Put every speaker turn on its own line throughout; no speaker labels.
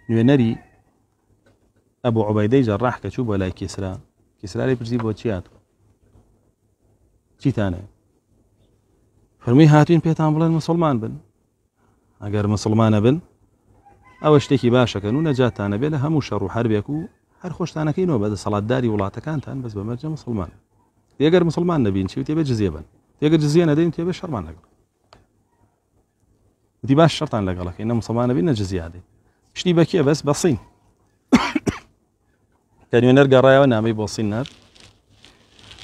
نوێنەری ئەبوو عوبەیدەی جەڕاح کە چوو بۆ لای کیسرا لێ پرسی بۆ چی هاتووە چیتانە فەرمووی هاتوین پێتان بڵێن مسڵمان بن ئەگەر مسڵمانە بن ئەوە شتێکی باشەکەن و نەجاتانە بێ لە هەموو شەڕ و هەربێک و هەر خۆشتانەکەینەوە بەدە سەڵاتداری وڵاتەکانتان بەس بەمەرجە مسلمان ئەگەر مسلمان نەبین چی تێبێ جزیە بن تێگەر جزیە نەدەین تێبێ شەڕمان لەگەڵ وتی باش شەڕتان لەگەڵەکەی نە مسلمانە بین نە جزیە دەین شتی بەکێ بەس بە سین کە نوێنەر گەڕایەوە نامەی بۆ سین نار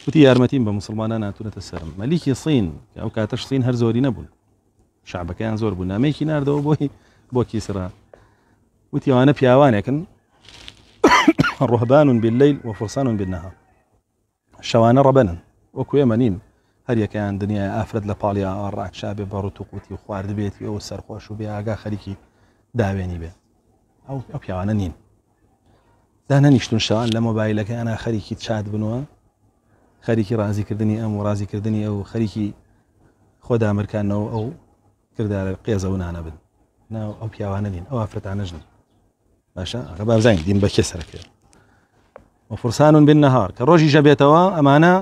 وتی یارمەتیم بە مسلمانان هاتوونەتە سەرم مەلیکی سین کە ئەو کاتەش سین هەر زۆری نەبوون شعبەکەیان زۆر بوو نامەیەکی ناردەوە بۆ کیسرا وتی ئەوانە پیاوانێکن ڕوهبان بالليل وفرسان بالنهار شەوانە ڕەبەنن وەکو ئێمە نین هەر یەکەیان دنیای ئافرەت لە پاڵی ڕاکشا بێ بەڕوت و قوتی و خوارد بێتی ئەو سەرخۆش و بێ ئاگا خەریکی داوێنی بێ ئەو پیاوانە نین دانەنیشتون شەوان لە مۆبایلەکەیانە خەریکی چات بنەوە خەریکی ڕازیکردنی ئەم و ڕازیکردنی ئەو خەریکی خۆدامرکانەوە ئەو کردارە قێزە و نانە بن ناو ئەو پیاوانە نین ئەو ئافرەتانەش نین باشە ئەگە بابزانین دین بەکێ سەرەکەوێت وفرسان بالنهار کە ڕۆژی ژەبێتەوە ئەمانە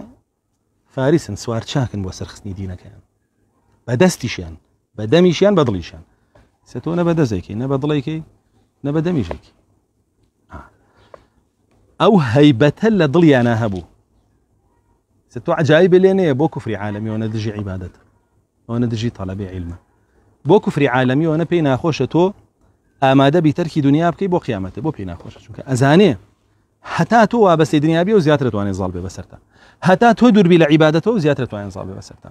فارسن سوار چاکن بۆ سەرخستنی دینەکەیان بە دەستیشیان بە دەمیشیان بە دڵیشیان تۆ نە بە دەزێکی نە بە دڵێکی نە بە دەمیژێکی ئەو هەیبەتە لە دڵیانە هەبوو تۆ عجایب لێنەیە بۆ کوفری عالەمی ئەوەنە دژی عیبادەتە ئەوەنە دژی تەڵەبی عیلمە بۆ کوفری عالەمی ئەوەنە پێی ناخۆشە تۆ ئامادە بی تەرکی دنیا بکەی بۆ قیامەتە بۆ پێی ناخۆشە چونکە ئەزانێ هەتا تۆ وابەستەی دنیا بێ و زیاتر توانێت زاڵ بێ بەسەرتا هەتا تۆ دووربی لە عیبادەتەوە و زیاتر توانێت زاڵ بێ بەسەرتا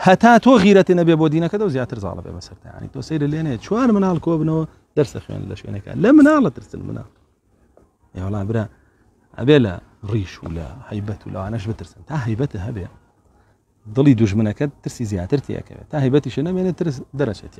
هەتا تۆ غیرەتی نەبێ بۆ دینەکەدا و زیاتر زاڵە بێ بەسەرتا یعنی تۆ سەیرە لێنێ چوار مناڵ کۆ بنەوە دەرسە خوێن لە شوێنەکە لە مناڵە ترسن مناڵ وەڵا برا ئەبێ لە ڕیش و لە هەیبەت و لەوانەش بترسن تا هەیبەتە هەبێ دڵی دوژمنەکەت ترسی زیاتر تێکەوێت تا هەیبەتیش نەمێنێت ترس دەرەچێت